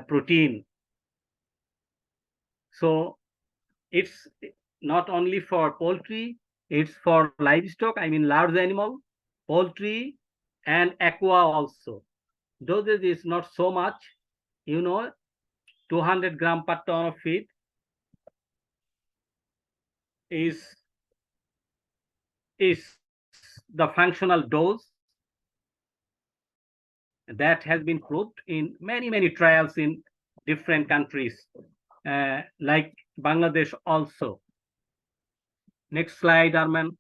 protein. So it's not only for poultry, it's for livestock, I mean large animal, poultry, and aqua also. Dosage is not so much, you know, 200 gram per ton of feed is is the functional dose that has been proved in many trials in different countries, like Bangladesh also. Next slide, Arman.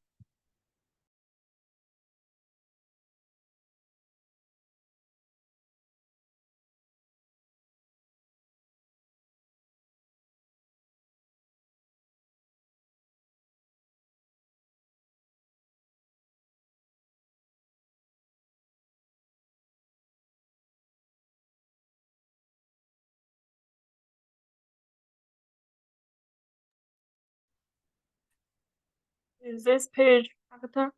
Is this page, Akter?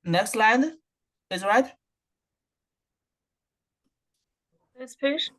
Next slide is right. This page?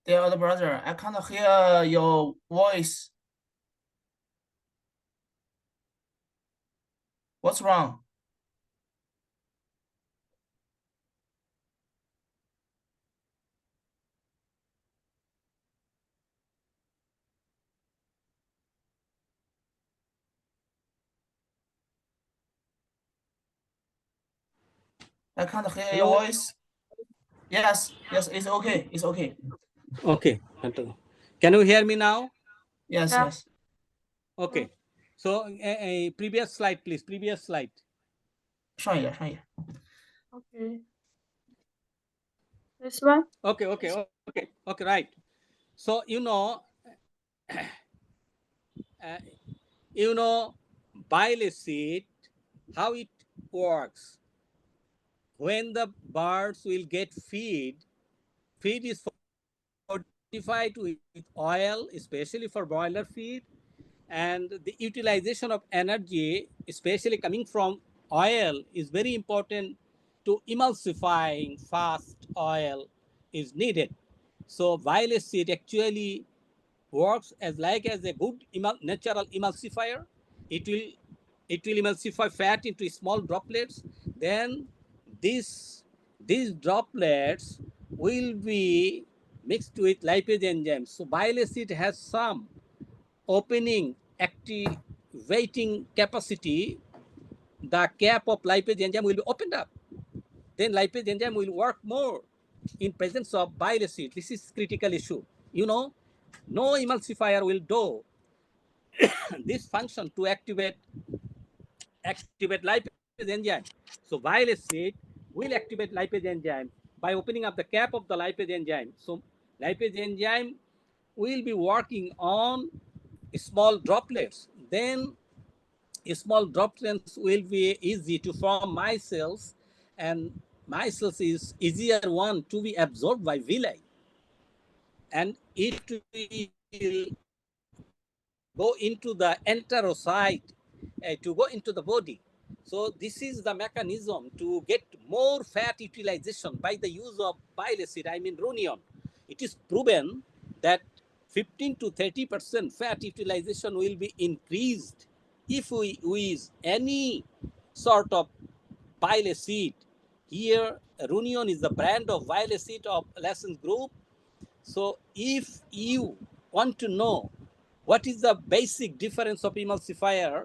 Dear other brother, I can't hear your voice. What's wrong? I can't hear your voice. Yes, it's okay. It's okay. Okay. Can you hear me now? Yes, Yeah. yes. Okay. So previous slide, please. Previous slide. 上一页，上一页。 Okay. This one? Okay, right. So bile acid, how it works. When the birds will get feed is fortified with oil, especially for broiler feed, and the utilization of energy, especially coming from oil, is very important to emulsifying fast oil is needed. So bile acid actually works as a good natural emulsifier. It will emulsify fat into small droplets. Then these droplets will be mixed with lipase enzymes. So bile acid has some opening activating capacity. The cap of lipase enzyme will be opened up. Then lipase enzyme will work more in presence of bile acid. This is critical issue. No emulsifier will do this function to activate lipase enzyme. So bile acid will activate lipase enzyme by opening up the cap of the lipase enzyme. So lipase enzyme will be working on small droplets. Then small droplets will be easy to form micelles, and micelles is easier one to be absorbed by villi, and it will go into the enterocyte, to go into the body. So this is the mechanism to get more fat utilization by the use of bile acid, I mean runion. It is proven that 15 to 30% fat utilization will be increased if we use any sort of bile acid. Here, Runion is the brand of bile acid of LACHANCE Group. So if you want to know what is the basic difference of emulsifier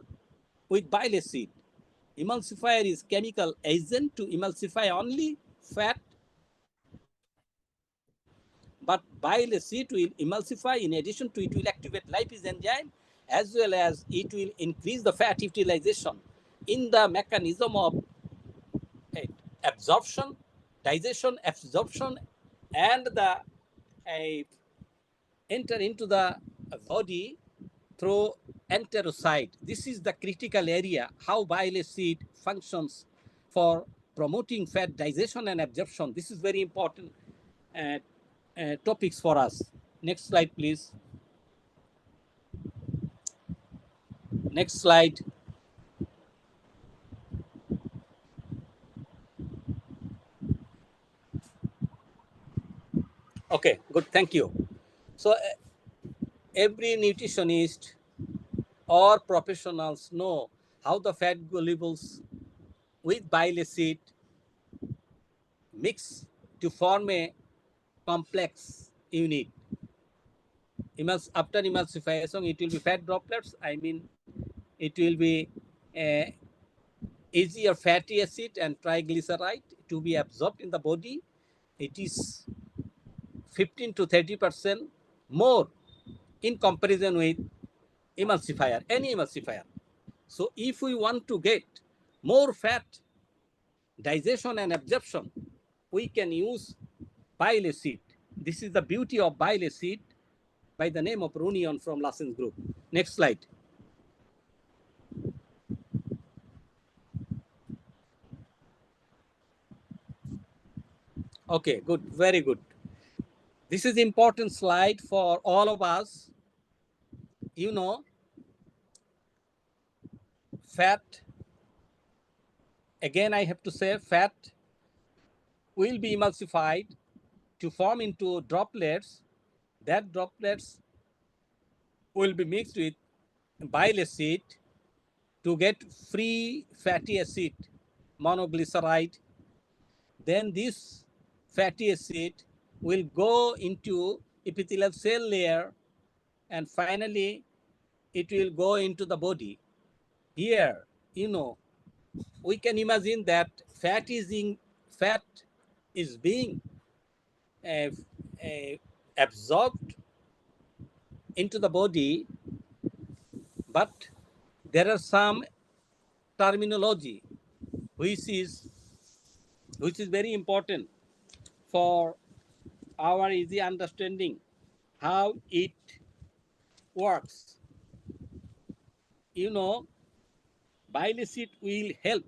with bile acid, emulsifier is chemical agent to emulsify only fat. but bile acid will emulsify. In addition to it, will activate lipase enzyme, as well as it will increase the fat utilization in the mechanism of absorption, digestion, absorption, and the enter into the body through enterocyte. This is the critical area, how bile acid functions for promoting fat digestion and absorption. This is very important topics for us. Next slide, please. Next slide. Okay, good, thank you. So every nutritionist or professionals know how the fat solubles with bile acid mix to form a complex unit. After emulsification, it will be fat droplets. I mean, it will be easier fatty acid and triglyceride to be absorbed in the body. It is 15 to 30% more in comparison with emulsifier, any emulsifier. So if we want to get more fat digestion and absorption, we can use bile acid. This is the beauty of bile acid by the name of Runion from LACHANCE group. Next slide. Okay, good, very good. This is important slide for all of us. You know, fat, again I have to say, fat will be emulsified to form into droplets. That droplets will be mixed with bile acid to get free fatty acid, monoglyceride. Then this fatty acid will go into epithelial cell layer, and finally it will go into the body. Here, you know, we can imagine that fat is being absorbed into the body, but there are some terminology which is very important for our easy understanding how it works. You know, bile acid will help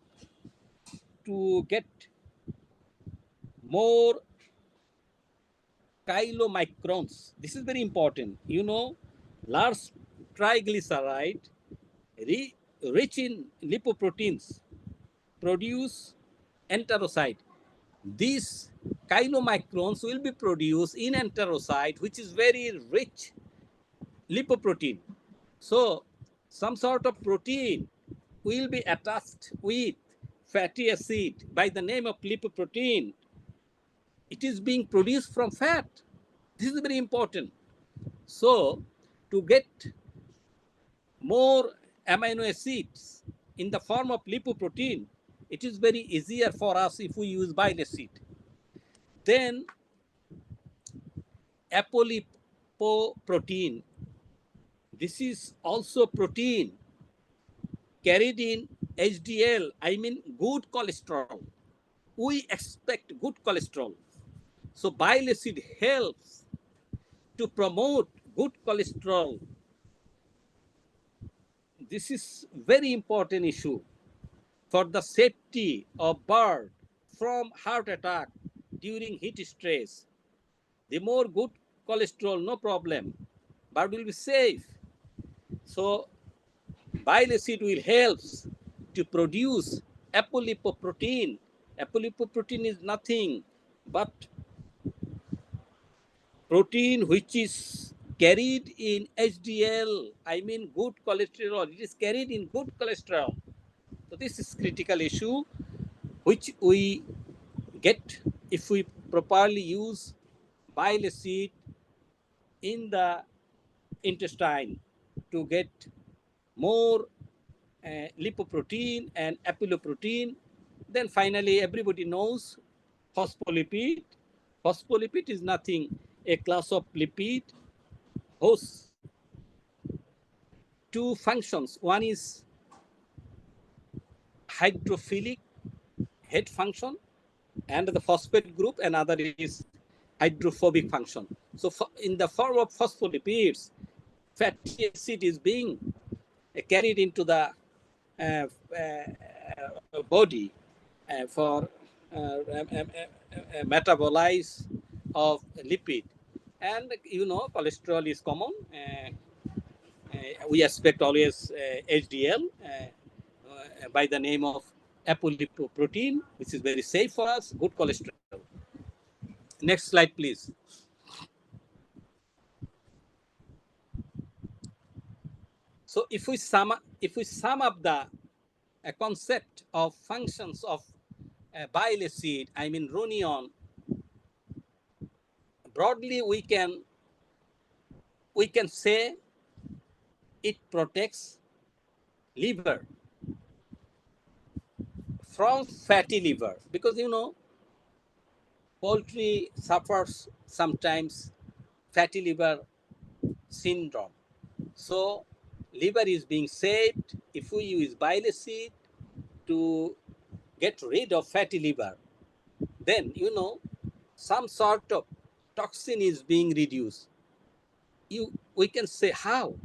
to get more chylomicrons. This is very important. You know, large triglyceride rich in lipoproteins produce enterocyte. These chylomicrons will be produced in enterocyte, which is very rich lipoprotein. So some sort of protein will be attached with fatty acid by the name of lipoprotein. It is being produced from fat. This is very important. So to get more amino acids in the form of lipoprotein, it is very easier for us if we use bile acid. Then apolipoprotein. This is also protein carried in HDL, I mean good cholesterol. We expect good cholesterol. So bile acid helps to promote good cholesterol. This is very important issue for the safety of bird from heart attack during heat stress. The more good cholesterol, no problem, bird will be safe. So bile acid will help to produce apolipoprotein. Apolipoprotein is nothing but protein which is carried in HDL, I mean good cholesterol. It is carried in good cholesterol. So this is critical issue which we get if we properly use bile acid in the intestine to get more lipoprotein and apolipoprotein. Then finally, everybody knows phospholipid. Phospholipid is nothing. a class of lipid whose two functions. One is hydrophilic head function and the phosphate group, and other is hydrophobic function. So in the form of phospholipids, fatty acid is being carried into the body for metabolize of lipid. And you know, cholesterol is common. We expect always HDL by the name of apolipoprotein, which is very safe for us, good cholesterol. Next slide, please. So if we sum up the concept of functions of bile acid, I mean runion, broadly we can say it protects liver from fatty liver, because you know poultry suffers sometimes fatty liver syndrome. So liver is being saved if we use bile acid to get rid of fatty liver. Then you know some sort of toxin is being reduced. We can say how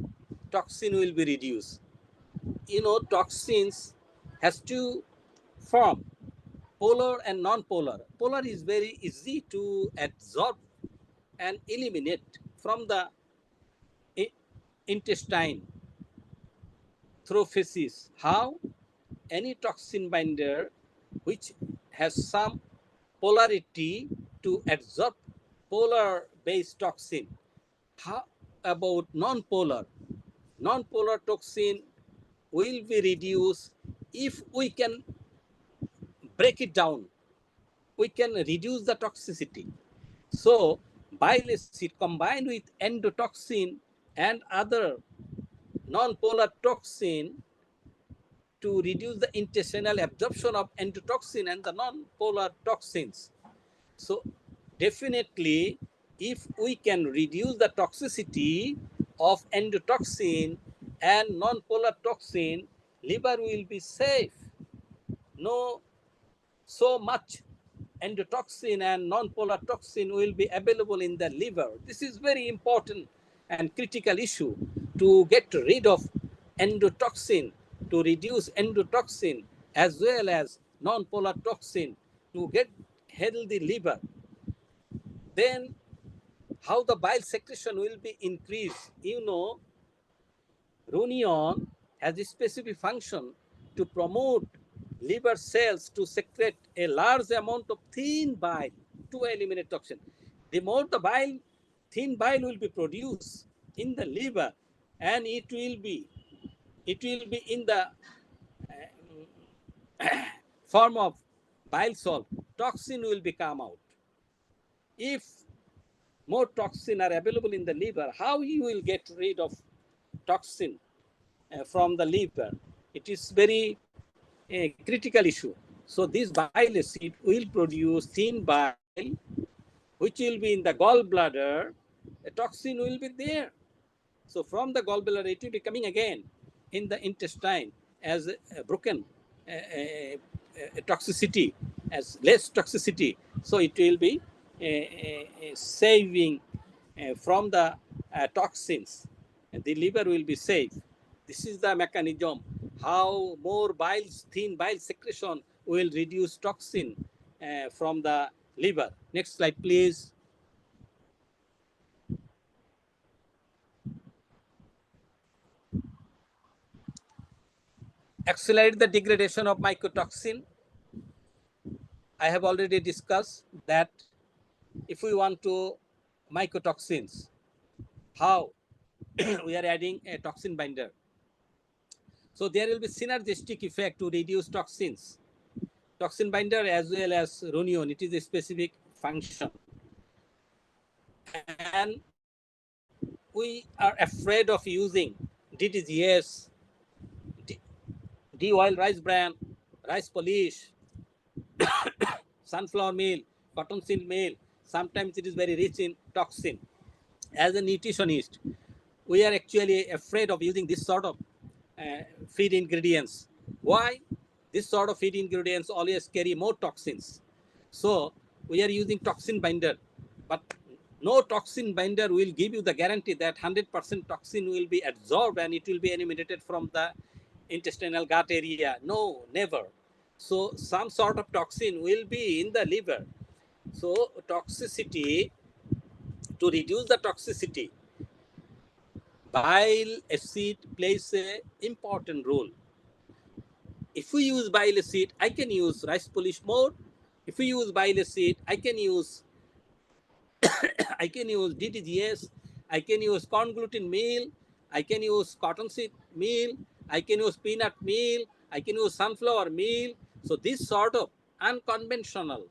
toxin will be reduced. You know, toxins has two form, polar and non-polar. Polar is very easy to absorb and eliminate from the intestine through feces. How? Any toxin binder which has some polarity to absorb polar based toxin. How about non-polar? Non-polar toxin will be reduced if we can break it down. We can reduce the toxicity. So bile acid combined with endotoxin and other non-polar toxin to reduce the intestinal absorption of endotoxin and the non-polar toxins. So definitely, if we can reduce the toxicity of endotoxin and non-polar toxin, liver will be safe. No, so much endotoxin and non-polar toxin will be available in the liver. This is very important and critical issue to get rid of endotoxin, to reduce endotoxin as well as non-polar toxin to get healthy liver. Then how the bile secretion will be increased? You know, runion has a specific function to promote liver cells to secrete a large amount of thin bile to eliminate toxin. The more the bile, thin bile will be produced in the liver, and it will be in the form of bile salt. Toxin will be come out. If more toxin are available in the liver, how you will get rid of toxin from the liver? It is very critical issue. So this bile acid will produce thin bile, which will be in the gallbladder. The toxin will be there. So from the gallbladder, it will be coming again in the intestine as a broken toxicity, as less toxicity. So it will be saving from the toxins, and the liver will be safe. This is the mechanism how more bile, thin bile secretion will reduce toxin from the liver. Next slide, please. Accelerate the degradation of mycotoxin. I have already discussed that if we want to mycotoxins, how we are adding a toxin binder. So there will be synergistic effect to reduce toxins. Toxin binder as well as runion, it is a specific function. And we are afraid of using DDGS, D-oil rice bran, rice polish, sunflower meal, cottonseed meal. sometimes it is very rich in toxin. As a nutritionist, we are actually afraid of using this sort of feed ingredients. Why? This sort of feed ingredients always carry more toxins. So we are using toxin binder, but no toxin binder will give you the guarantee that 100% toxin will be absorbed and it will be eliminated from the intestinal gut area. No, never. So some sort of toxin will be in the liver. So toxicity, to reduce the toxicity, bile acid plays a important role. If we use bile acid, I can use rice polish more. If we use bile acid, I can use DDGS, I can use corn gluten meal, I can use cottonseed meal, I can use peanut meal, I can use sunflower meal. So this sort of unconventional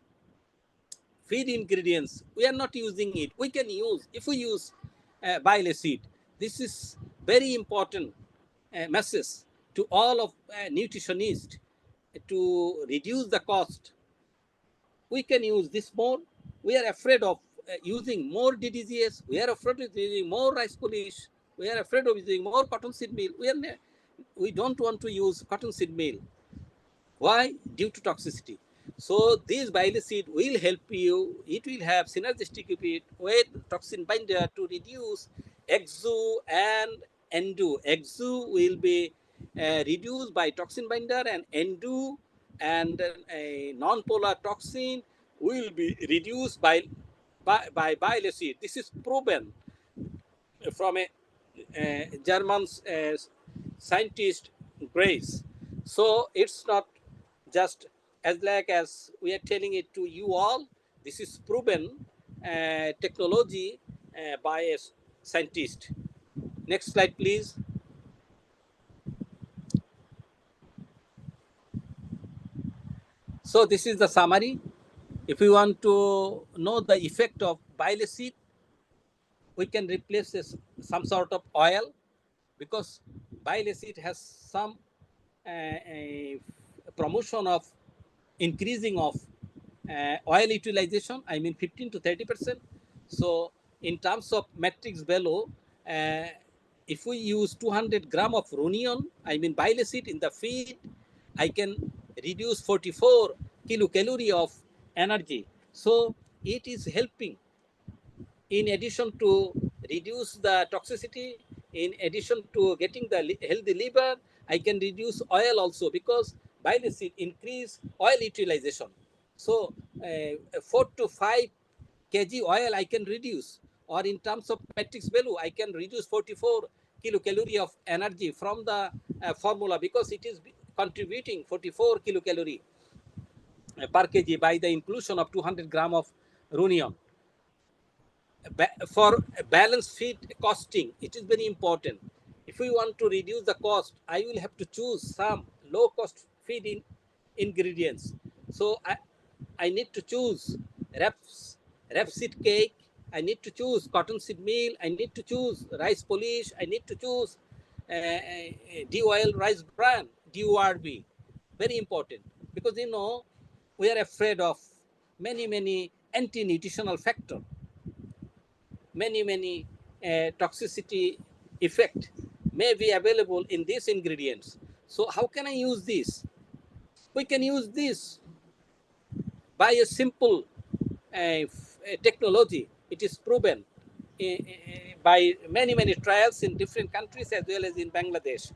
feed ingredients, we are not using it. We can use, if we use bile acid, this is very important message to all of nutritionists to reduce the cost. We can use this more. We are afraid of using more DDGS. We are afraid of using more rice polish. We are afraid of using more cottonseed meal. We don't want to use cottonseed meal. Why? Due to toxicity. So this bile acid will help you. It will have synergistic effect with toxin binder to reduce exu and endo. Exu will be reduced by toxin binder, and endo and a non-polar toxin will be reduced by bile acid. This is proven from a German scientist, Grace. So it's not just as like as we are telling it to you all. This is proven technology by a scientist. Next slide, please. So this is the summary. If we want to know the effect of bile acid, we can replace this, some sort of oil, because bile acid has some a promotion of increasing of oil utilization, I mean 15 to 30%. So in terms of matrix value, if we use 200 gram of runion, I mean bile acid in the feed, I can reduce 44 kilocalorie of energy. So it is helping, in addition to reduce the toxicity, in addition to getting the healthy liver, I can reduce oil also, because bile acid increase oil utilization. So 4 to 5 kg oil I can reduce, or in terms of matrix value, I can reduce 44 kilocalorie of energy from the formula, because it is contributing 44 kilocalorie per kg by the inclusion of 200 gram of runion. For balanced feed costing, it is very important. If we want to reduce the cost, I will have to choose some low cost feed ingredients. So I need to choose rapeseed cake, I need to choose cottonseed meal, I need to choose rice polish, I need to choose de-oil rice bran, DORB. Very important, because we are afraid of many anti-nutritional factors, many toxicity effect may be available in these ingredients. So how can I use this? We can use this by a simple technology. It is proven by many trials in different countries as well as in Bangladesh.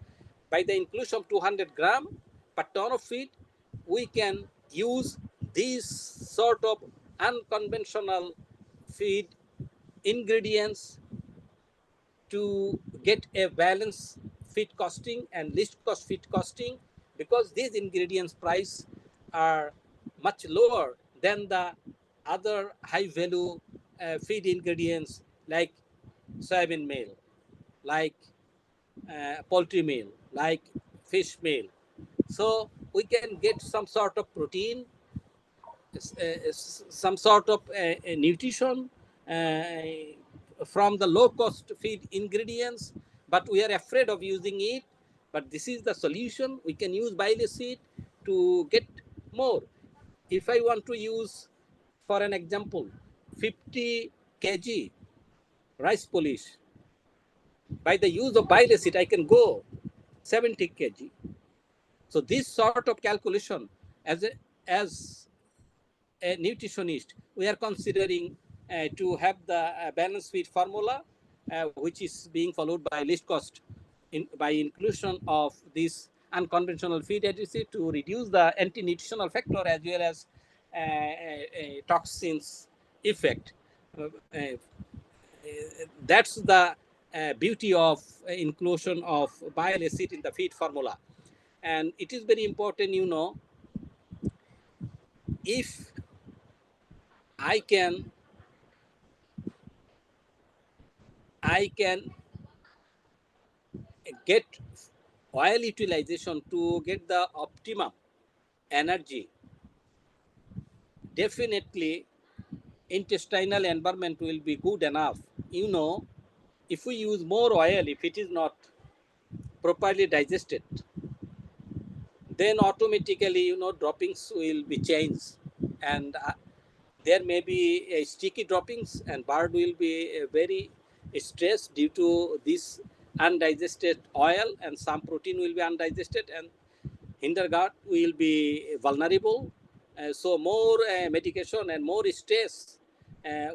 By the inclusion of 200 gram per ton of feed, we can use these sort of unconventional feed ingredients to get a balanced feed costing and least cost feed costing, because these ingredients price are much lower than the other high value feed ingredients like soybean meal, like poultry meal, like fish meal. So we can get some sort of protein, some sort of nutrition from the low cost feed ingredients, but we are afraid of using it. But this is the solution. We can use bile acid to get more. If I want to use, for an example, 50 kg rice polish. By the use of bile acid, I can go 70 kg. So this sort of calculation, as a nutritionist, we are considering to have the balanced feed formula, which is being followed by least cost by inclusion of this unconventional feed additive to reduce the anti-nutritional factor as well as toxins effect. That's the beauty of inclusion of bile acid in the feed formula. And it is very important, if I can get oil utilization to get the optimum energy, definitely intestinal environment will be good enough. If we use more oil, if it is not properly digested, then automatically, droppings will be changed. And there may be a sticky droppings and bird will be very stressed due to this undigested oil, and some protein will be undigested and hintergut will be vulnerable. So more medication and more stress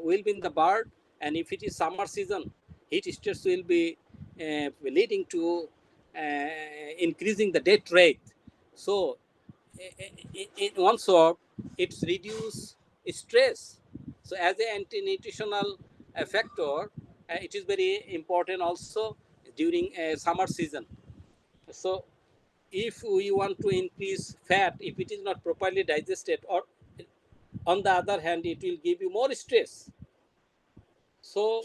will be in the bird. And if it is summer season, heat stress will be leading to increasing the death rate. So in one sort, it's reduce stress. So as an anti-nutritional factor, it is very important also during summer season. So if we want to increase fat, if it is not properly digested, or on the other hand, it will give you more stress. So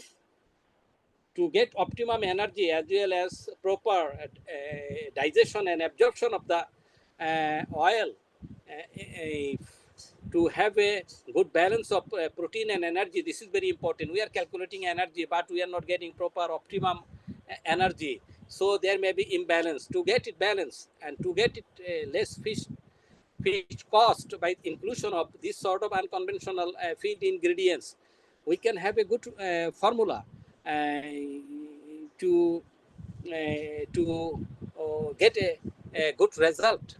to get optimum energy as well as proper digestion and absorption of the oil, to have a good balance of protein and energy, this is very important. We are calculating energy, but we are not getting proper optimum energy. So there may be imbalance. To get it balanced and to get it less fish cost by inclusion of this sort of unconventional feed ingredients, we can have a good formula to get a good result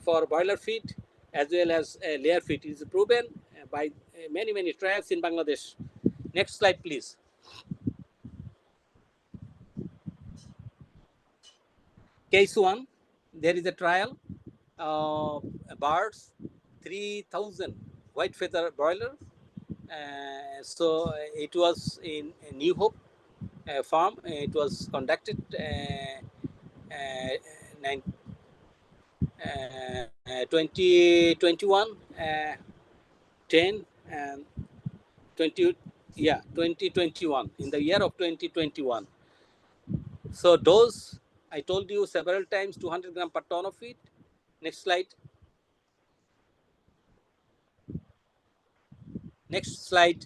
for broiler feed as well as layer feed. It is proven by many trials in Bangladesh. Next slide, please. Case 1, there is a trial of birds, 3,000 white feather broilers. So it was in New Hope farm. It was conducted 2021, 10 and 20, 2021, in the year of 2021. So dose, I told you several times, 200 gram per ton of feed. Next slide. Next slide.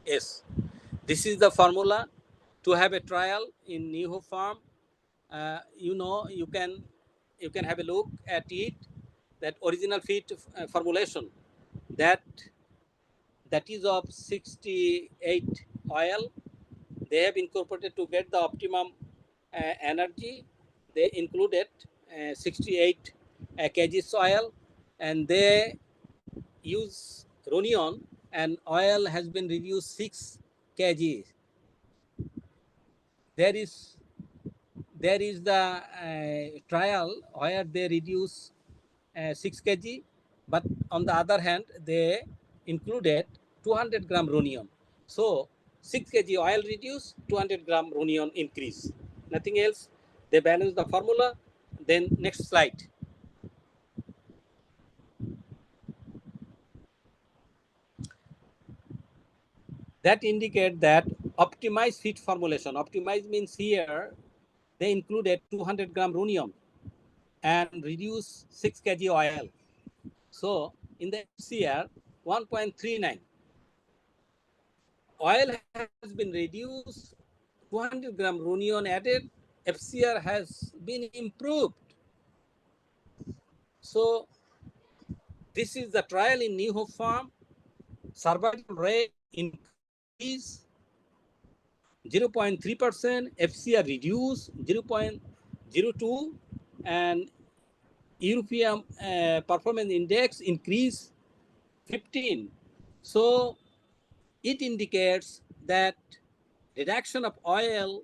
Yes, this is the formula to have a trial in New Hope farm. You can have a look at it. That original feed formulation, that is of 68 oil. They have incorporated to get the optimum energy. They included 68 kgs oil, and they use ronion, and oil has been reduced 6 kg. There is the trial where they reduce 6 kg, but on the other hand, they included 200 gram ronion. So 6 kg oil reduce, 200 gram ronion increase. Nothing else. They balance the formula. Then next slide. That indicate that optimized feed formulation. Optimized means here they included 200 gram ronium and reduce 6 kg oil. So in the FCR 1.39, oil has been reduced, 200 gram ronion added, FCR has been improved. So this is the trial in New Hope farm. survival rate increase 0.3%, FCR reduce 0.02, and European performance index increase 15. So it indicates that reduction of oil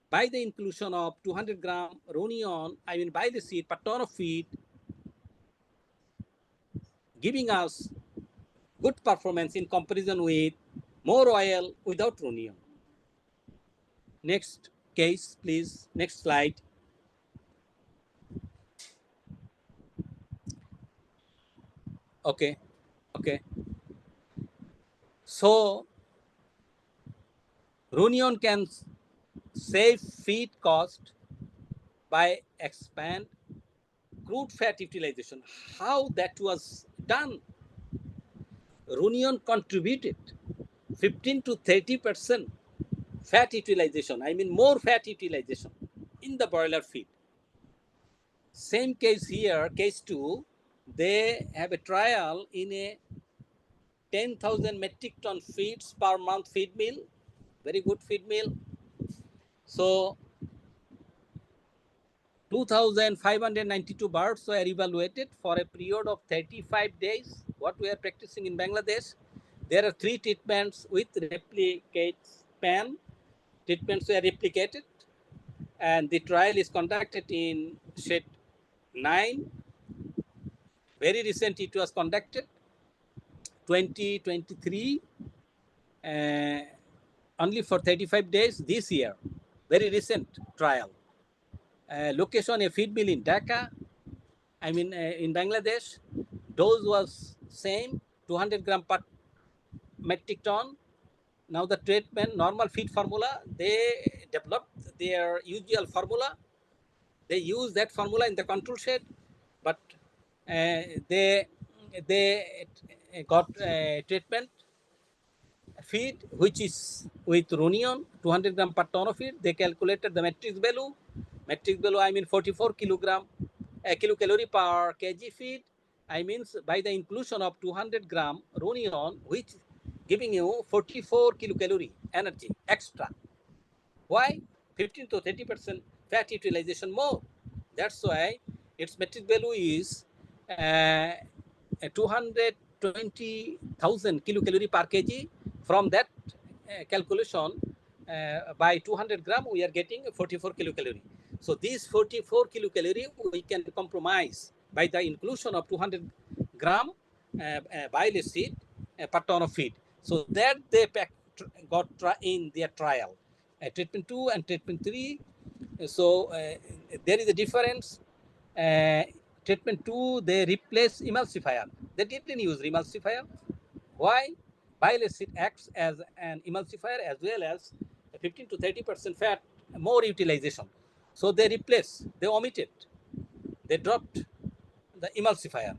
by the inclusion of 200 gram ronion, bile seed per ton of feed, giving us good performance in comparison with more oil without ronion. Next case, please. Next slide. Okay. So ronion can save feed cost by expand crude fat utilization. How that was done? Ronion contributed 15 to 30% fat utilization, more fat utilization in the broiler feed. Same case here, case 2, they have a trial in a 10,000 metric ton feeds per month feed mill, very good feed mill. So 2,592 birds were evaluated for a period of 35 days. What we are practicing in Bangladesh, there are 3 treatments with replicate span. Treatments were replicated, and the trial is conducted in shed 9. Very recent it was conducted, 2023, only for 35 days this year. Very recent trial. Location a feed mill in Dhaka, in Bangladesh. Dose was same, 200 gram per metric ton. Now the treatment, normal feed formula, they developed their usual formula. They use that formula in the control shed, but they got treatment feed which is with ronion, 200 gram per ton of feed. They calculated the matrix value. Matrix value 44 kilocalorie per kg feed. By the inclusion of 200 gram ronion, which giving you 44 kilocalorie energy extra. Why? 15 to 30% fat utilization more. That's why its metric value is 220,000 kilocalorie per kg. From that calculation, by 200 gram, we are getting 44 kilocalorie. So these 44 kilocalorie we can compromise by the inclusion of 200 gram bile seed per ton of feed. So that they got in their trial. Treatment 2 and treatment 3. So there is a difference. Treatment 2, they replace emulsifier. They didn't use emulsifier. Why? Bile acid acts as an emulsifier as well as 15 to 30% fat, more utilization. So they replace, they omitted, they dropped the emulsifier.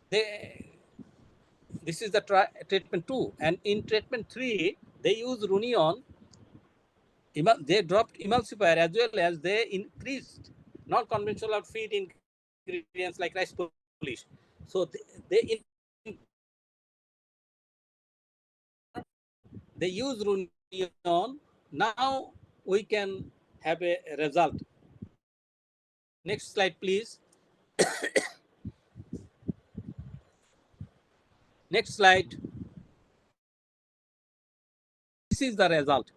This is the treatment 2. And in treatment 3, they use ronion. They dropped emulsifier as well as they increased non-conventional feed ingredients like rice polish. So they use ronion. Now we can have a result. Next slide, please. Next slide. This is the result.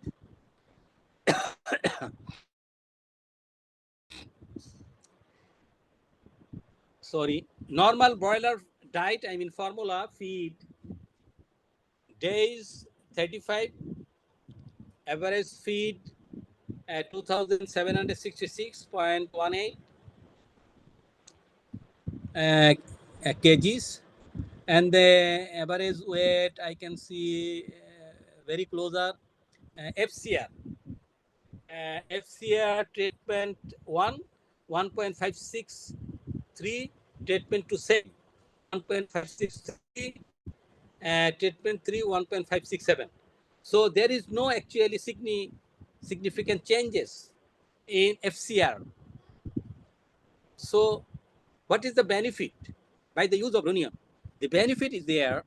Sorry, normal broiler diet, formula feed days 35, average feed at 2,766.18 kgs, and the average weight I can see very closer. FCR. FCR treatment 1, 1.563, treatment 2, 1.563, treatment 3, 1.567. So there is no actually significant changes in FCR. So what is the benefit by the use of ronion? The benefit is there.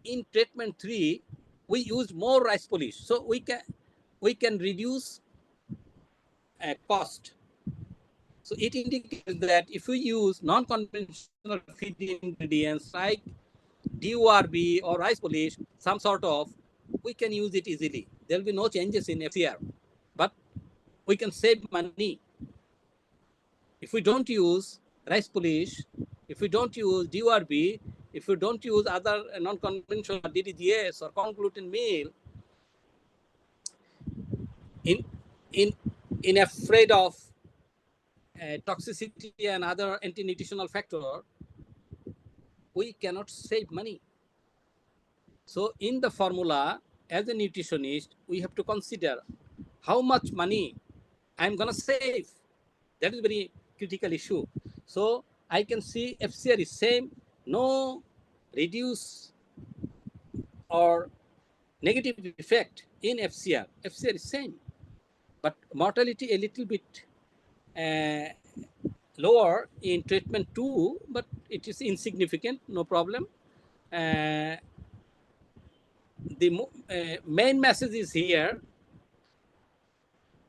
in treatment 3, we used more rice polish. So we can reduce cost. So it indicates that if we use non-conventional feed ingredients like DORB or rice polish, some sort of, we can use it easily. There will be no changes in FCR, but we can save money. If we don't use rice polish, if we don't use DORB, if we don't use other non-conventional DDGS or corn gluten meal, in in in afraid of toxicity and other anti-nutritional factor, we cannot save money. So in the formula, as a nutritionist, we have to consider how much money I'm going to save. That is very critical issue. So I can see FCR is same, no reduce or negative effect in FCR. FCR is same, but mortality a little bit lower in treatment 2, but it is insignificant, no problem. The main message is here,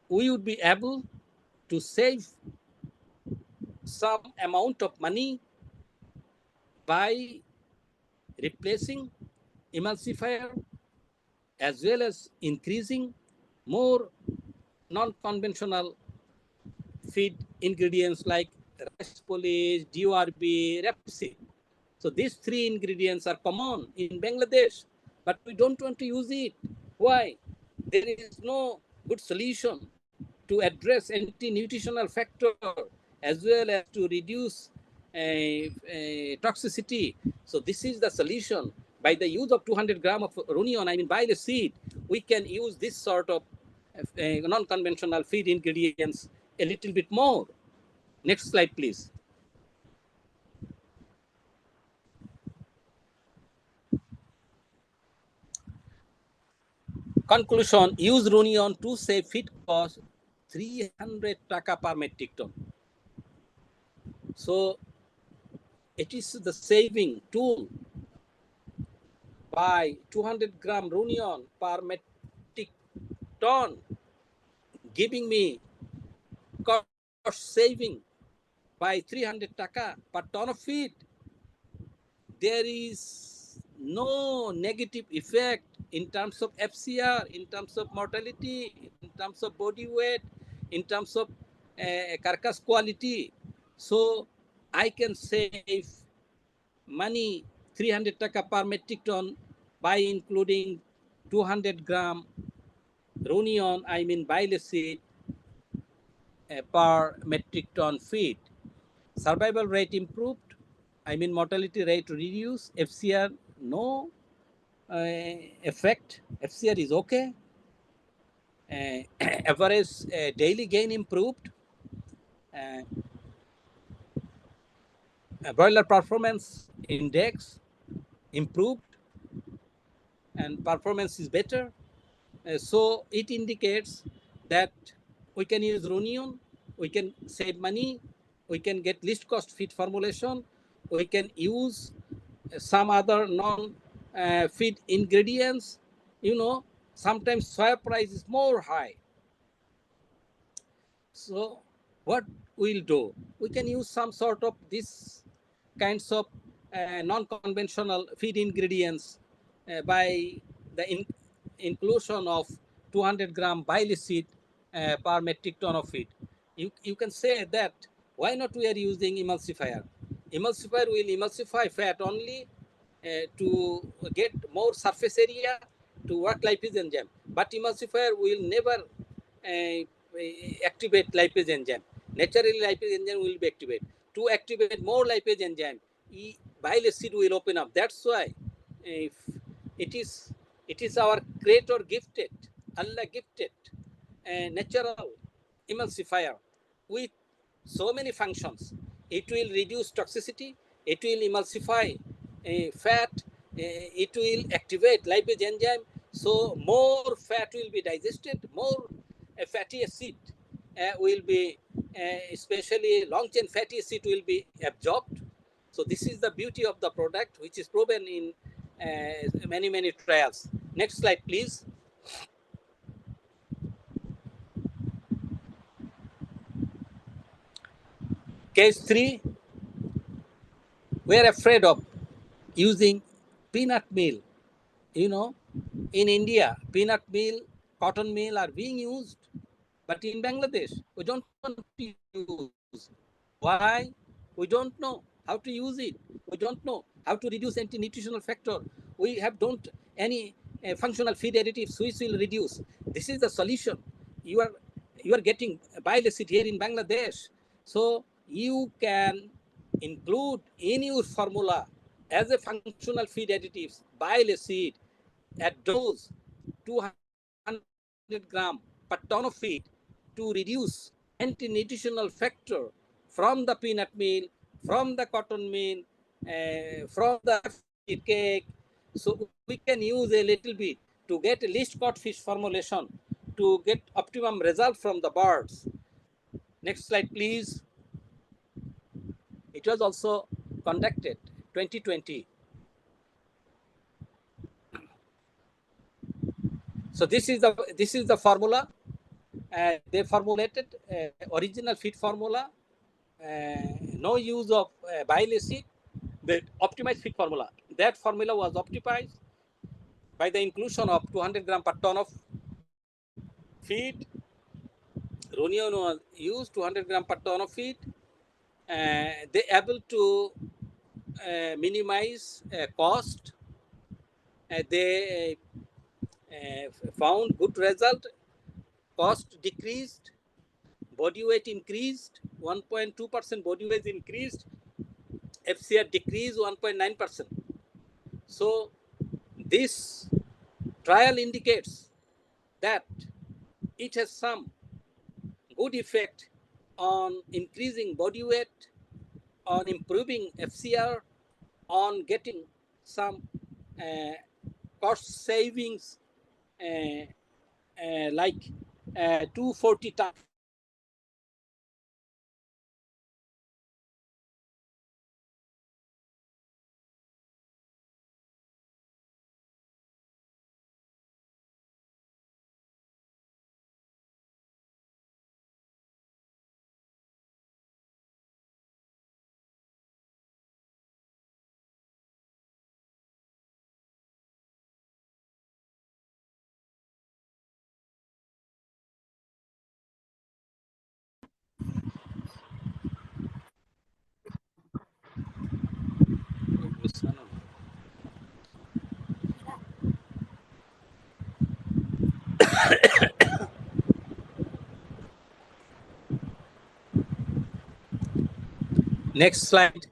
we would be able to save some amount of money by replacing emulsifier as well as increasing more non-conventional feed ingredients like rice polish, DORB, rapeseed. So these 3 ingredients are common in Bangladesh, but we don't want to use it. Why? There is no good solution to address anti-nutritional factor as well as to reduce toxicity. So this is the solution. By the use of 200 gram of runion, I mean bile seed, we can use this sort of non-conventional feed ingredients a little bit more. Next slide, please. Conclusion, use runion to save feed cost 300 taka per metric ton. So it is the saving tool by 200 gram runion per metric ton, giving me cost saving by 300 taka per ton of feed. There is no negative effect in terms of FCR, in terms of mortality, in terms of body weight, in terms of carcass quality. So I can save money 300 taka per metric ton by including 200 gram runion, I mean bile seed, per metric ton feed. Survival rate improved, I mean mortality rate reduced, FCR no effect, FCR is okay. Average daily gain improved. Broiler performance index improved and performance is better. So it indicates that we can use runion, we can save money, we can get least cost feed formulation, we can use some other non-feed ingredients. You know, sometimes soya price is more high. So what we'll do, we can use some sort of this kinds of non-conventional feed ingredients by the inclusion of 200 gram bile seed per metric ton of feed. You can say that why not we are using emulsifier? Emulsifier will emulsify fat only to get more surface area to work lipase enzyme, but emulsifier will never activate lipase enzyme. Naturally, lipase enzyme will be activated. To activate more lipase enzyme, bile acid will open up. That's why if it is our creator gifted, Allah gifted, natural emulsifier with so many functions. It will reduce toxicity. It will emulsify fat. It will activate lipase enzyme. So more fat will be digested, more fatty acid will be, especially long chain fatty acid will be absorbed. So this is the beauty of the product, which is proven in many trials. Next slide, please. Case 3, we're afraid of using peanut meal. You know, in India, peanut meal, cotton meal are being used, but in Bangladesh, we don't want to use. Why? We don't know how to use it. We don't know how to reduce anti-nutritional factor. We have don't any functional feed additives which will reduce. This is the solution. You are getting bile acid here in Bangladesh, so you can include in your formula as a functional feed additives bile acid at dose 200 gram per ton of feed to reduce anti-nutritional factor from the peanut meal, from the cotton meal, from the feed cake. So we can use a little bit to get a least caught fish formulation to get optimum result from the birds. Next slide, please. It was also conducted 2020. So this is the formula. They formulated original feed formula, no use of bile acid, the optimized feed formula. That formula was optimized by the inclusion of 200 gram per ton of feed. Runion was used 200 gram per ton of feed. They able to minimize cost. They found good result. Cost decreased. Body weight increased. 1.2% body weight increased. FCR decreased 1.9%. So this trial indicates that it has some good effect on increasing body weight, on improving FCR, on getting some cost savings like 240 times. Next slide.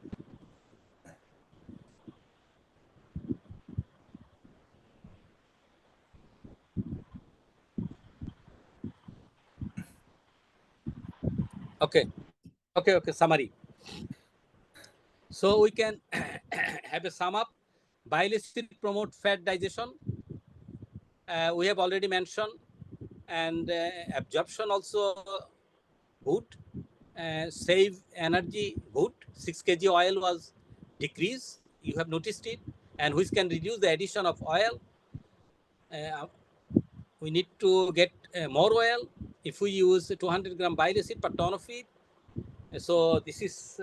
Okay, summary. So we can have a sum up. Bile acid promote fat digestion. We have already mentioned, and absorption also good. Save energy good. 6 kg oil was decreased. You have noticed it, and which can reduce the addition of oil. We need to get more oil if we use 200 gram bile acid per ton of feed. So this is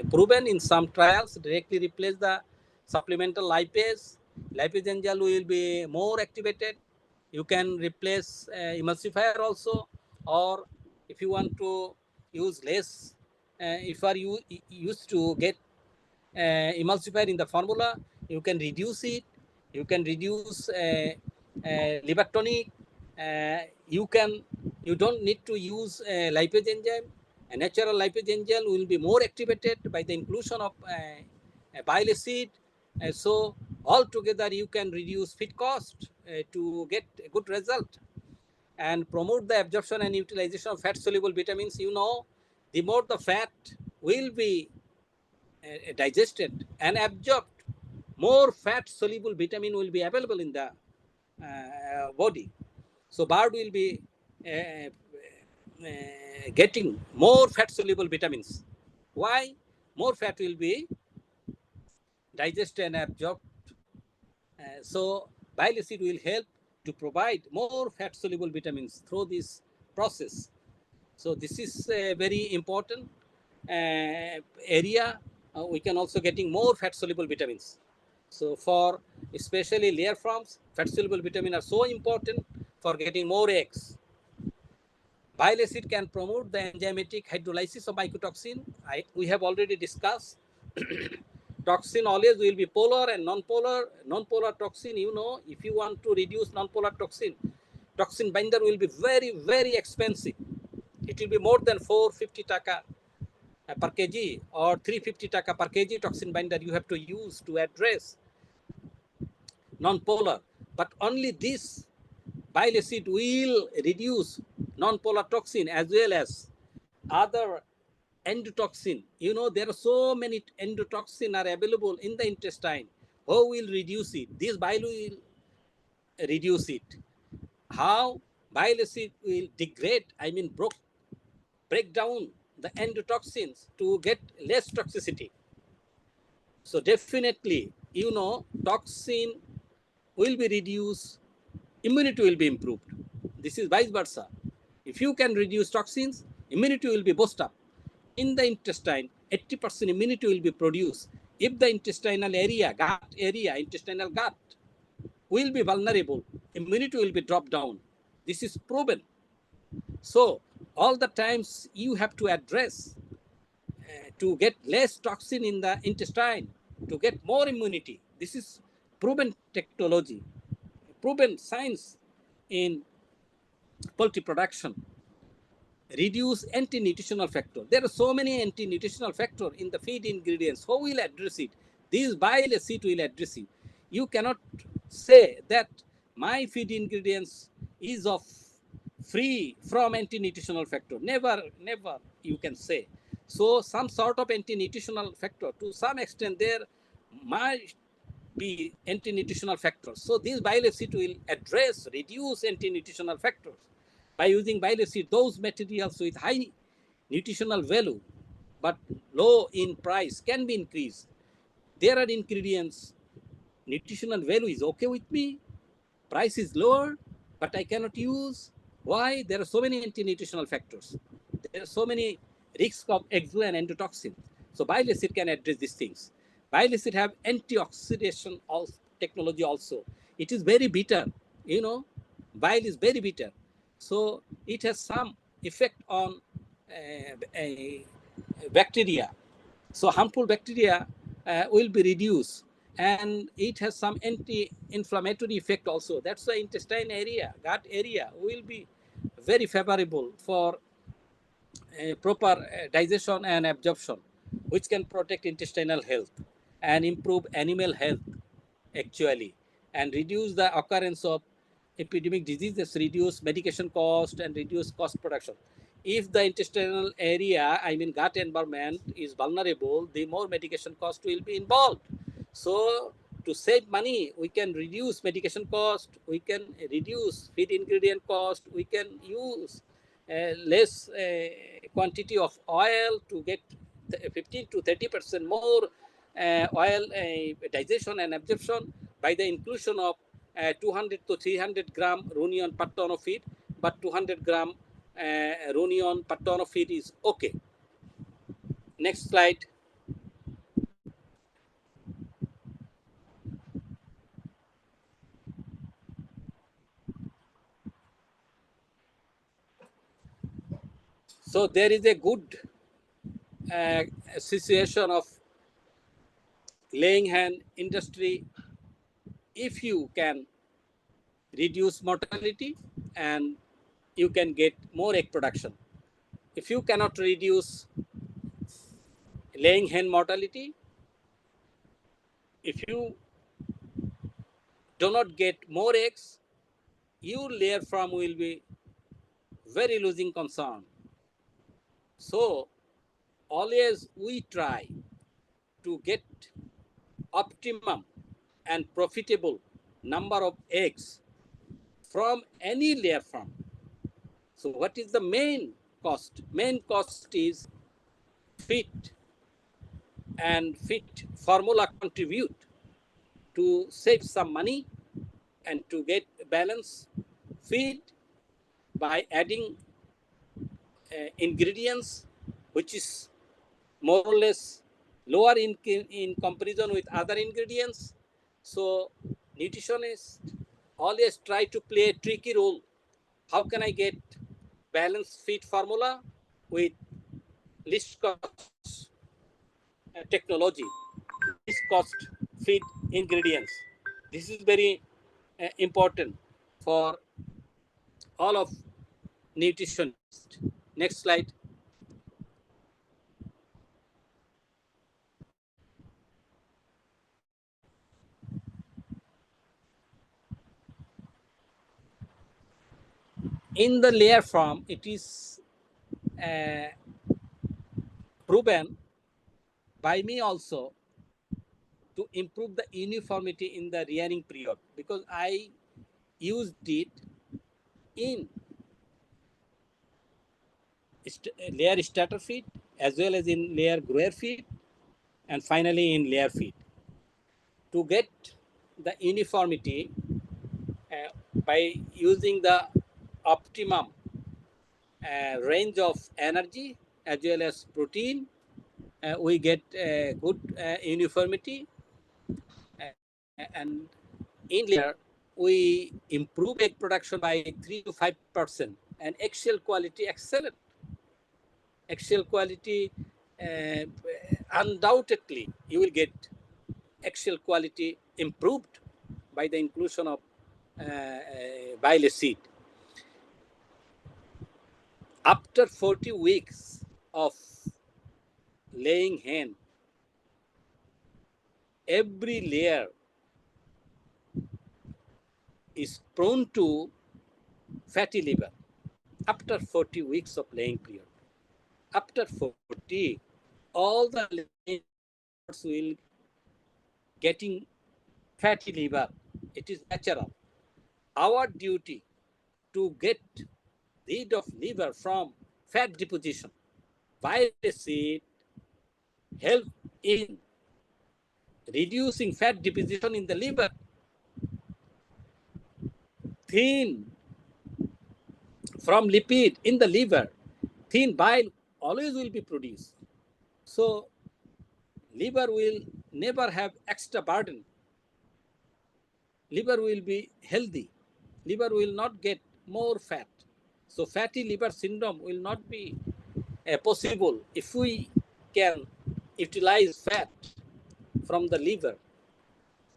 proven in some trials. Directly replace the supplemental lipase. Lipase and gel will be more activated. You can replace emulsifier also, or if you want to use less, if you are used to get emulsifier in the formula, you can reduce it. You can reduce liver tonic. You don't need to use lipase enzyme. A natural lipase enzyme will be more activated by the inclusion of bile acid. So altogether, you can reduce feed cost to get a good result and promote the absorption and utilization of fat soluble vitamins. You know, the more the fat will be digested and absorbed, more fat soluble vitamin will be available in the body. So bird will be getting more fat soluble vitamins. Why? More fat will be digested and absorbed So bile acid will help to provide more fat-soluble vitamins through this process. So this is a very important area. We can also getting more fat-soluble vitamins. So for especially layer forms, fat-soluble vitamins are so important for getting more eggs. Bile acid can promote the enzymatic hydrolysis of mycotoxin. We have already discussed. Toxin always will be polar and non-polar. Non-polar toxin, you know, if you want to reduce non-polar toxin, toxin binder will be very, very expensive. It will be more than 450 taka per kg or 350 taka per kg toxin binder you have to use to address non-polar. But only this bile acid will reduce non-polar toxin as well as other endotoxin. You know, there are so many endotoxin are available in the intestine. Who will reduce it? This bile will reduce it. How? Bile acid will degrade, break down the endotoxins to get less toxicity. So definitely, you know, toxin will be reduced, immunity will be improved. This is vice versa. If you can reduce toxins, immunity will be boosted up. In the intestine, 80% immunity will be produced. If the intestinal area, gut area, intestinal gut will be vulnerable, immunity will be dropped down. This is proven. So all the times you have to address to get less toxin in the intestine, to get more immunity. This is proven technology, proven science in poultry production. Reduce anti-nutritional factor. There are so many anti-nutritional factor in the feed ingredients. Who will address it? This bile acid will address it. You cannot say that my feed ingredients is of free from anti-nutritional factor. Never, never you can say. So some sort of anti-nutritional factor, to some extent there might be anti-nutritional factors. So this bile acid will address, reduce anti-nutritional factors. By using bile acid, those materials with high nutritional value but low in price can be increased. There are ingredients, nutritional value is okay with me, price is lower, but I cannot use. Why? There are so many anti-nutritional factors. There are so many risks of exo and endotoxin. So bile acid can address these things. Bile acid have antioxidation technology also. It is very bitter. You know, bile is very bitter. So it has some effect on a bacteria. So harmful bacteria will be reduced, and it has some anti-inflammatory effect also. That's the intestine area, gut area will be very favorable for proper digestion and absorption, which can protect intestinal health and improve animal health actually, and reduce the occurrence of epidemic diseases, reduce medication cost and reduce cost production. If the intestinal area, gut environment is vulnerable, the more medication cost will be involved. So to save money, we can reduce medication cost, we can reduce feed ingredient cost, we can use less quantity of oil to get 15 to 30% more oil digestion and absorption by the inclusion of 200 to 300 gram runion per ton of feed, but 200 gram runion per ton of feed is okay. Next slide. So there is a good association of laying hen industry. If you can reduce mortality and you can get more egg production. If you cannot reduce laying hen mortality, if you do not get more eggs, your layer farm will be very losing concern. So always we try to get optimum and profitable number of eggs from any layer farm. So what is the main cost? Main cost is feed, and feed formula contribute to save some money and to get balanced feed by adding ingredients which is more or less lower in comparison with other ingredients. So nutritionists always try to play a tricky role. How can I get balanced feed formula with least cost technology, least cost feed ingredients? This is very important for all of nutritionists. Next slide. In the layer form, it is uh, proven by me also to improve the uniformity in the rearing period, because I used it in layer starter feed as well as in layer grower feed and finally in layer feed. To get the uniformity by using the optimum range of energy as well as protein, we get good uniformity, and in layer we improve egg production by 3 to 5%, and eggshell quality excellent. Eggshell quality, undoubtedly you will get eggshell quality improved by the inclusion of bile seed. After 40 weeks of laying hen, every layer is prone to fatty liver after 40 weeks of laying period. After 40, all the layers will getting fatty liver. It is natural. Our duty to get rid of liver from fat deposition. Bile acid help in reducing fat deposition in the liver. Thin from lipid in the liver, thin bile always will be produced. So liver will never have extra burden. Liver will be healthy. Liver will not get more fat. So fatty liver syndrome will not be possible if we can utilize fat from the liver.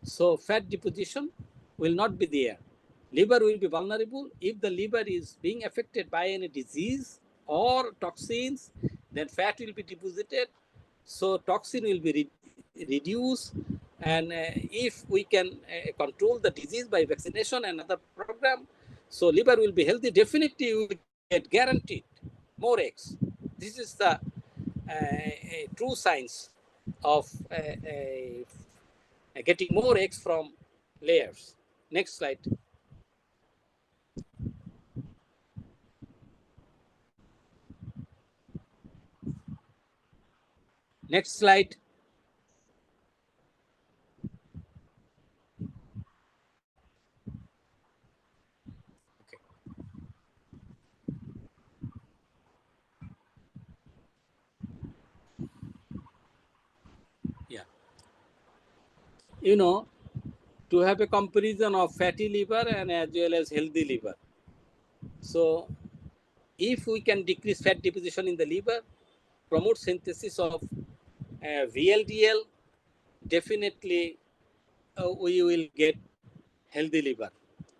So fat deposition will not be there. Liver will be vulnerable. If the liver is being affected by any disease or toxins, then fat will be deposited. So toxin will be reduced. And if we can control the disease by vaccination and other program, so liver will be healthy. Definitely you will get guaranteed more eggs. This is the true science of getting more eggs from layers. Next slide. Next slide. Okay. Yeah. You know, to have a comparison of fatty liver and as well as healthy liver. So if we can decrease fat deposition in the liver, promote synthesis of VLDL, definitely we will get healthy liver.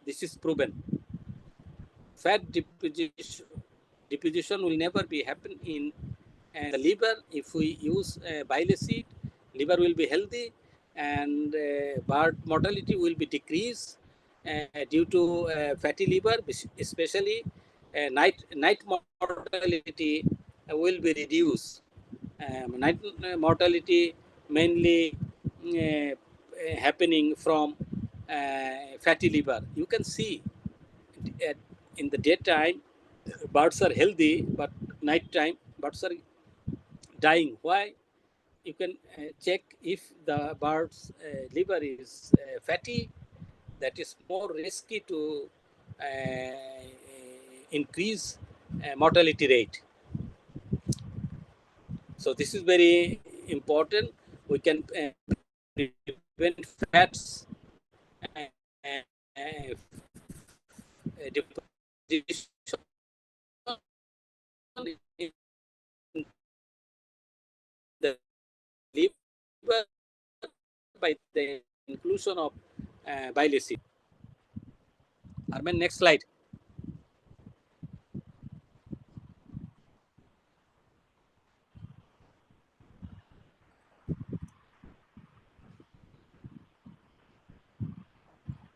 This is proven. Fat deposition will never be happen in the liver. If we use bile seed, liver will be healthy and birth mortality will be decreased due to fatty liver, especially night mortality will be reduced. Night mortality mainly happening from fatty liver. You can see at, in the daytime birds are healthy, but night time birds are dying. Why? you can check if the bird's liver is fatty. That is more risky to increase mortality rate. So this is very important. We can prevent fats deposition in the liver by the inclusion of bile acid. Arman, next slide.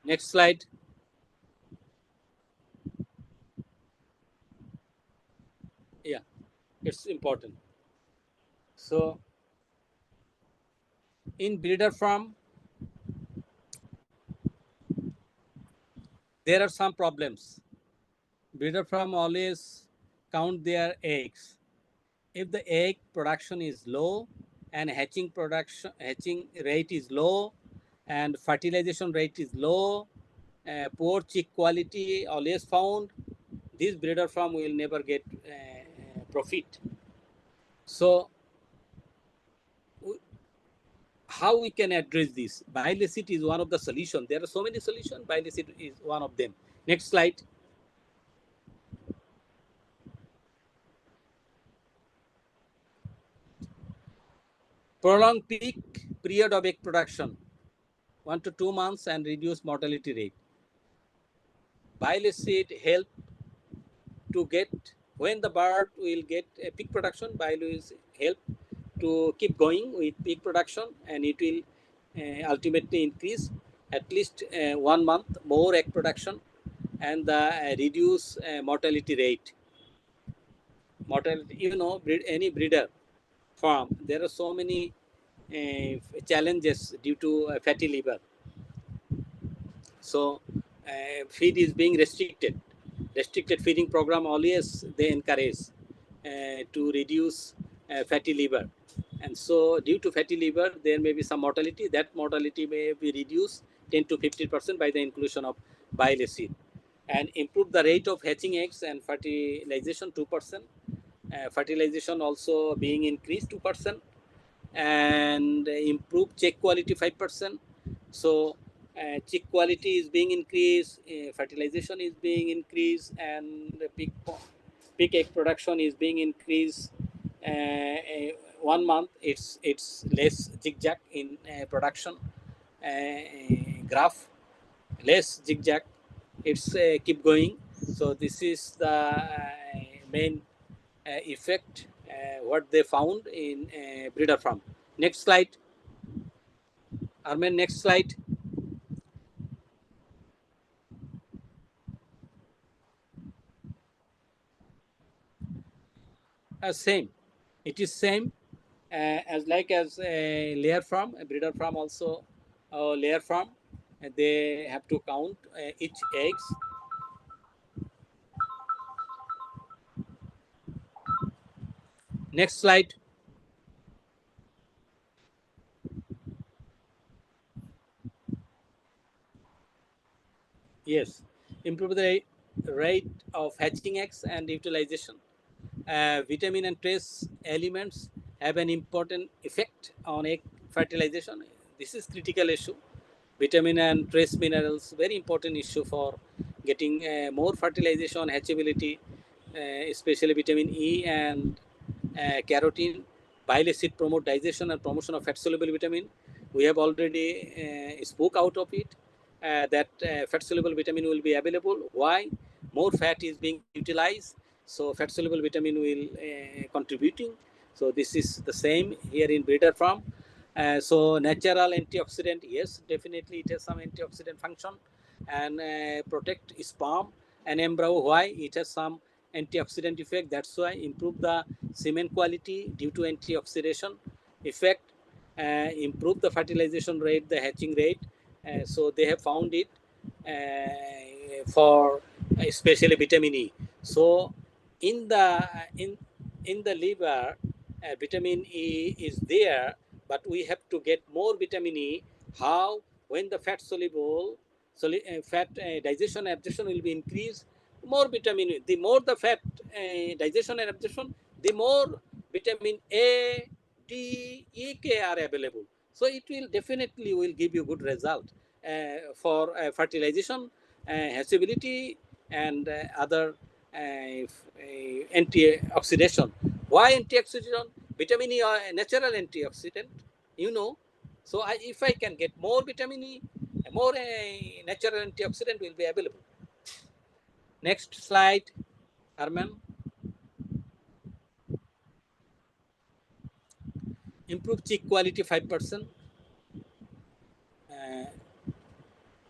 Next slide. Yeah, it's important. So in breeder farm, there are some problems. Breeder farm always count their eggs. If the egg production is low and hatching rate is low and fertilization rate is low, poor chick quality always found, this breeder farm will never get profit. So how we can address this? Bile acid is one of the solutions. There are so many solutions. Bile acid is one of them. Next slide. Prolonged peak period of egg production, 1 to 2 months, and reduce mortality rate. Bile acid help to get, when the bird will get a peak production, bile will help to keep going with peak production, and it will ultimately increase at least 1 month more egg production and the reduce mortality rate. Mortality, any breeder farm, there are so many challenges due to fatty liver. So feed is being restricted. Restricted feeding program always they encourage to reduce fatty liver. And so due to fatty liver, there may be some mortality. That mortality may be reduced 10 to 50% by the inclusion of bile acid. And improve the rate of hatching eggs and fertilization 2%. Fertilization also being increased 2%. And improve check quality 5%. So check quality is being increased, fertilization is being increased, and the peak egg production is being increased. 1 month, it's less zigzag in production graph, less zigzag. It's keep going. So this is the main effect what they found in breeder farm. Next slide. Armen, next slide. Same. It is same as a layer farm, a breeder farm also layer farm. They have to count each eggs. Next slide. Yes. Improve the rate of hatching eggs and utilization. Vitamin and trace elements have an important effect on egg fertilization. This is critical issue. Vitamin and trace minerals, very important issue for getting more fertilization, hatchability, especially vitamin E and carotene. Bile acid promote digestion and promotion of fat soluble vitamin. We have already spoke out of it that fat soluble vitamin will be available. Why? More fat is being utilized, so fat soluble vitamin will contributing. So this is the same here in breeder farm. So natural antioxidant, yes, definitely it has some antioxidant function and protect sperm and embryo. Why? It has some antioxidant effect. That's why improve the semen quality due to antioxidation effect, improve the fertilization rate, the hatching rate. So they have found it for especially vitamin E. So in the liver, vitamin E is there, but we have to get more vitamin E. How? When the fat soluble, fat digestion and absorption will be increased, more vitamin E. The more the fat digestion and absorption, the more vitamin A, D, E, K are available. So it will definitely will give you good result for fertilization, hatchability, and other antioxidation. Why antioxidant? Vitamin E are a natural antioxidant, you know. So if I can get more vitamin E, more natural antioxidant will be available. Next slide, Arman. Improve cheek quality 5%. Uh,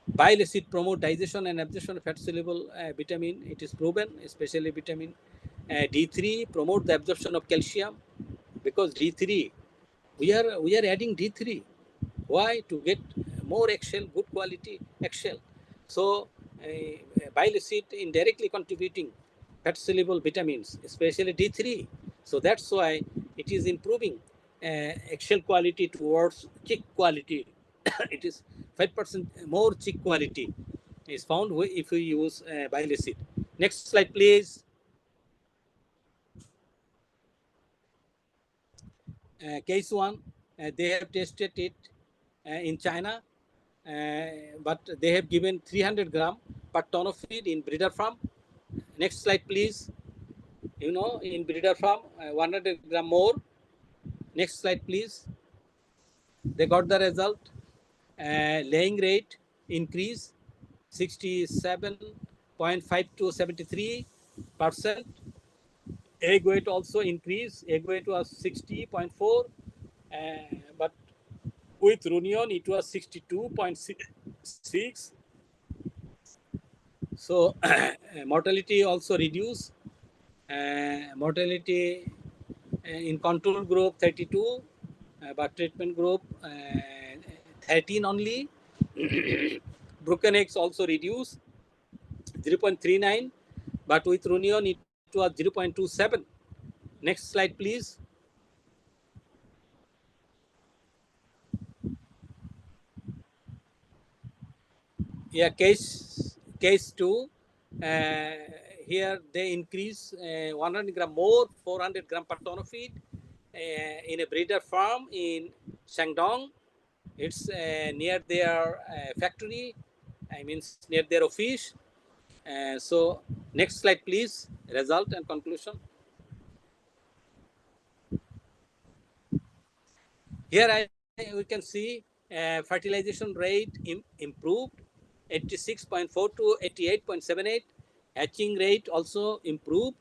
Bile acid promote digestion and absorption of fat soluble vitamin. It is proven, especially vitamin D3 promote the absorption of calcium, because D3 we are adding D3. Why? To get more eggshell, good quality eggshell. So bile acid indirectly contributing fat soluble vitamins, especially D3. So that's why it is improving eggshell quality towards cheek quality. It is 5% more cheek quality is found if we use bile acid. Next slide, please. Case one, they have tested it in China, but they have given 300 gram per ton of feed in breeder farm. Next slide, please. You know, in breeder farm, 100 gram more. Next slide, please. They got the result. Laying rate increase 67.5 to 73%. Egg weight also increase. Egg weight was 60.4, but with Runion it was 62.6. So mortality also reduced. Mortality in control group 32, but treatment group 13 only. Broken eggs also reduced 0.39, but with Runion it was 0.27. Next slide, please. Yeah, case two. Here they increase 100 gram more, 400 gram per ton of feed in a breeder farm in Shandong. It's near their factory. I mean, near their office. So next slide, please. Result and conclusion. Here we can see fertilization rate improved 86.4 to 88.78. Hatching rate also improved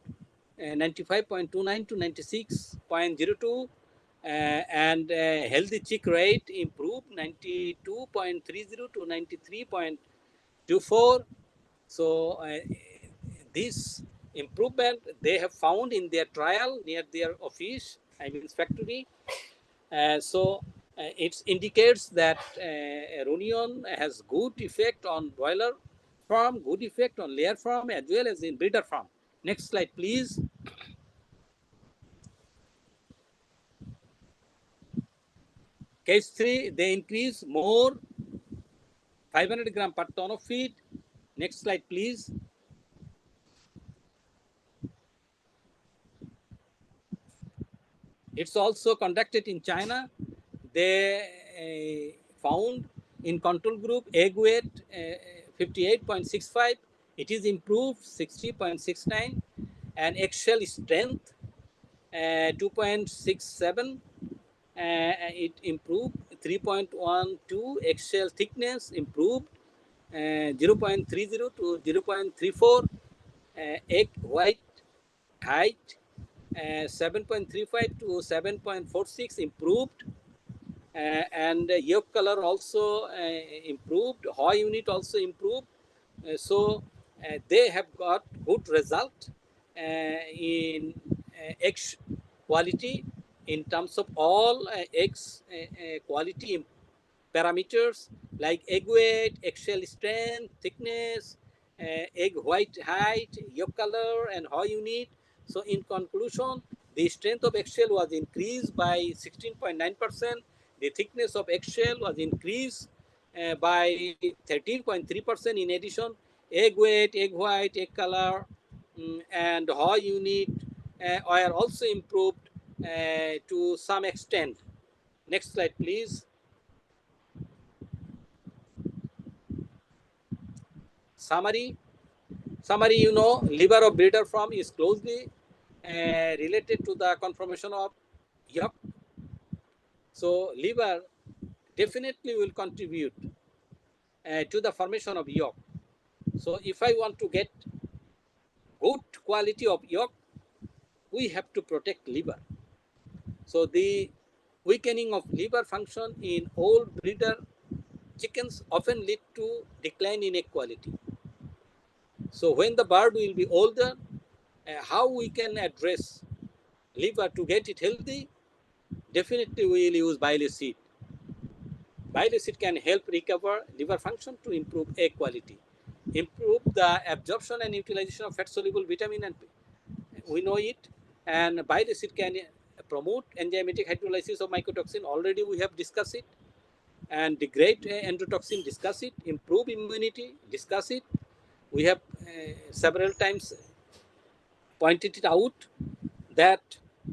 95.29 to 96.02. And healthy chick rate improved 92.30 to 93.24. So this improvement they have found in their trial near their office, I mean factory. So it indicates that Runion has good effect on broiler farm, good effect on layer farm, as well as in breeder farm. Next slide, please. Case 3, they increase more 500 gram per ton of feed. Next slide, please. It's also conducted in China. They found in control group egg weight 58.65. It is improved 60.69, and eggshell strength 2.67. It improved 3.12. Eggshell thickness improved 0.30 to 0.34. Egg white height 7.35 to 7.46 improved, and yolk color also improved. Hoa unit also improved. So they have got good result in egg quality in terms of all eggs quality parameters like egg weight, eggshell strength, thickness, egg white height, yolk color, and Hoa unit. So in conclusion, The strength of eggshell was increased by 16.9%. The thickness of eggshell was increased by 13.3%. In addition, egg weight, egg white, egg color, and Hoy unit were also improved to some extent. Next slide, please. Summary. You know, liver of breeder farm is closely related to the conformation of yolk. So liver definitely will contribute to the formation of yolk. So if I want to get good quality of yolk, we have to protect liver. So the weakening of liver function in old breeder chickens often lead to decline in egg quality. So when the bird will be older, how we can address liver to get it healthy? Definitely we will use bile seed. Bile seed can help recover liver function to improve egg quality, improve the absorption and utilization of fat-soluble vitamin, and we know it. And bile acid can promote enzymatic hydrolysis of mycotoxin. Already we have discussed it. And degrade endotoxin, discuss it. Improve immunity, discuss it. We have several times pointed it out that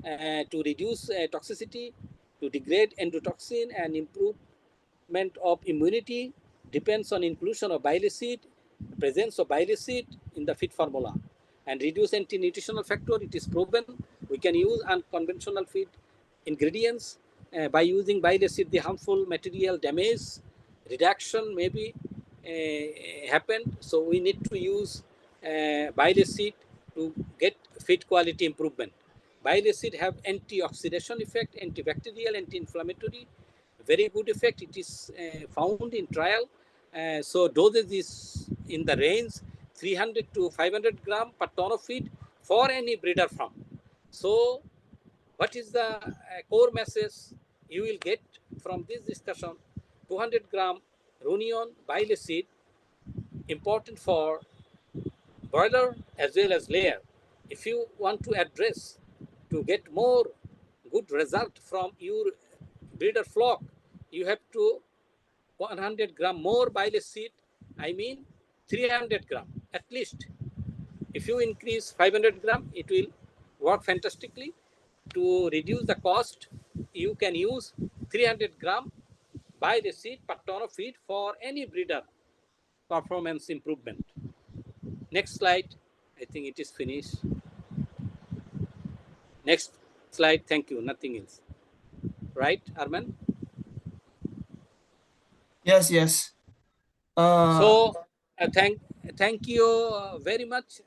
to reduce toxicity, to degrade endotoxin and improvement of immunity depends on inclusion of bile acid, presence of bile acid in the feed formula, and reduce anti-nutritional factor. It is proven we can use unconventional feed ingredients by using bile acid. The harmful material damage reduction maybe happened. So we need to use bile acid to get feed quality improvement. Bile acid have antioxidation effect, antibacterial, anti-inflammatory, very good effect. It is found in trial. So dosage is in the range 300 to 500 gram per ton of feed for any breeder farm. So what is the core message you will get from this discussion? 200 gram Runion bile acid, important for broiler as well as layer. If you want to address to get more good result from your breeder flock, you have to 100 gram more bile acid, I mean 300 gram at least. If you increase 500 gram, it will work fantastically. To reduce the cost, you can use 300 gram bile acid per ton of feed for any breeder performance improvement. Next slide. I think it is finished. Next slide. Thank you. Nothing else. Right, Arman? Yes, yes. So thank you very much,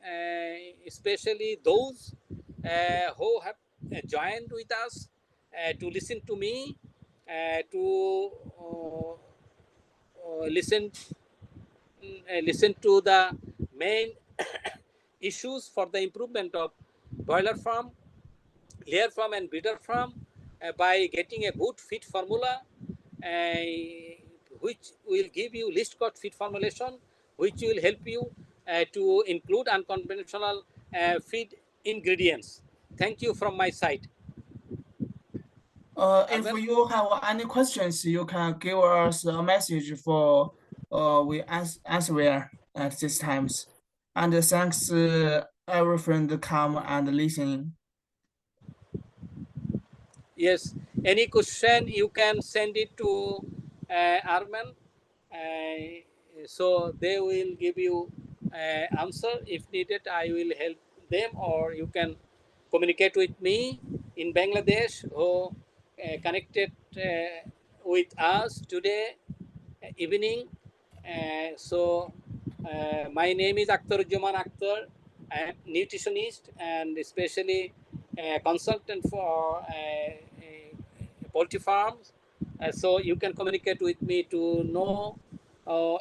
especially those who have joined with us to listen to me, to listen to the main issues for the improvement of broiler farm, layer farm, and breeder farm by getting a good feed formula, uh, which will give you least cost feed formulation, which will help you to include unconventional feed ingredients. Thank you from my side. If Arman? you have any questions, you can give us a message for we answer at this times. And thanks every friend come and listen. Yes. Any question, you can send it to Arman. So they will give you answer. If needed, I will help them, or you can communicate with me in Bangladesh, who connected with us today evening. My name is Akter Akter. I am nutritionist and especially a consultant for poultry farms. So you can communicate with me to know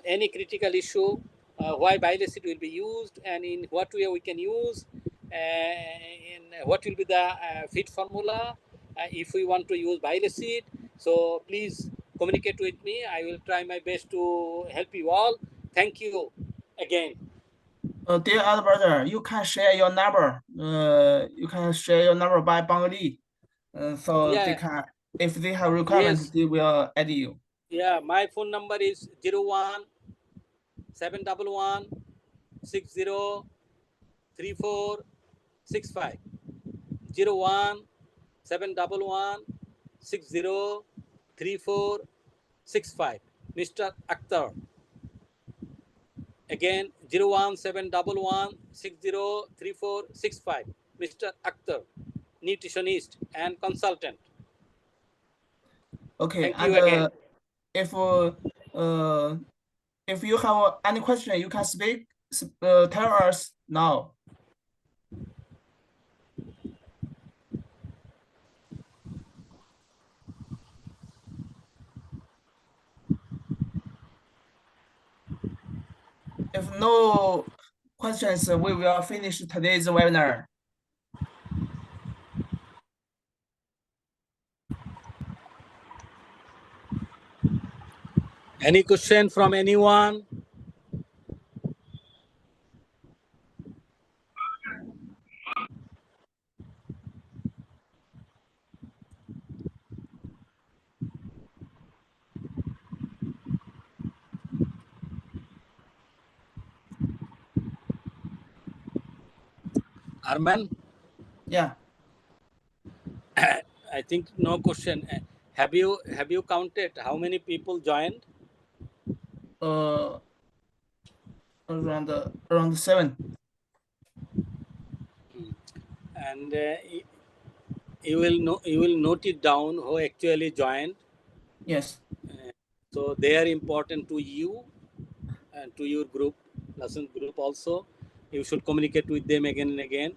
any critical issue, why bile acid will be used, and in what way we can use, and what will be the feed formula if we want to use bile acid. So please communicate with me. I will try my best to help you all. Thank you again. Dear other brother, you can share your number. You can share your number by Bengali. So they Yeah, can, if they have requirement, yes, they will add you. yeah. My phone number is 01 711 603465. 01 711 603465. Mr. Akter. Again, 01711603465. Mr. Akter, nutritionist and consultant. Okay, Thank you and again. if uh if you have any question, you can speak. Tell us now. If no questions, we will finish today's webinar. Any question from anyone? Arman? Yeah. I think no question. Have you counted how many people joined? Uh, around 7. And you will note it down who actually joined. Yes. So they are important to you and to your group, lesson group also. You should communicate with them again and again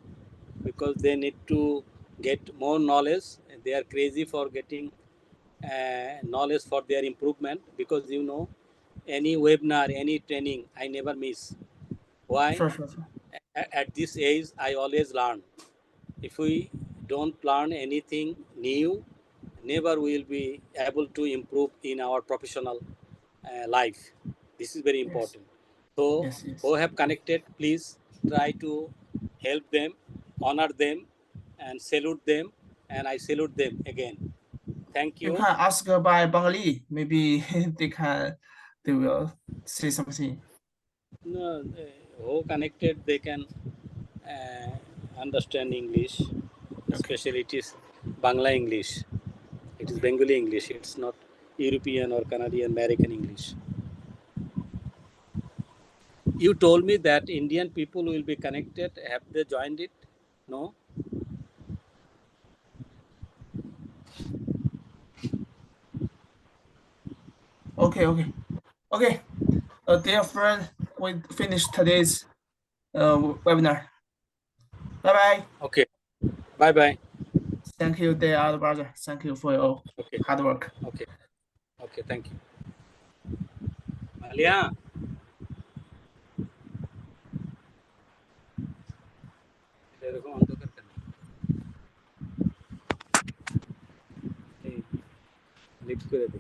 because they need to get more knowledge. They are crazy for getting knowledge for their improvement because any webinar, any training, I never miss. Why? Sure, sure, sure. At this age, I always learn. If we don't learn anything new, never will be able to improve in our professional life. This is very Yes, important. So, yes, yes. who have connected, please try to help them, honor them, and salute them. And I salute them again. Thank You you. can ask by Bengali. Maybe they will say something. No, who connected, they can understand English, Okay. especially it is Bangla English. It is Bengali English. It's not European or Canadian American English. You told me that Indian people will be connected. Have they joined it? No. Okay, okay, okay. Dear friend, we finished today's webinar. Bye bye. Okay. Bye bye. Thank you, dear other brother. Thank you for your Okay. hard work. Okay. Okay. Thank you. Alia. এরকম অন্ধকার কেন? এই lift করে দে।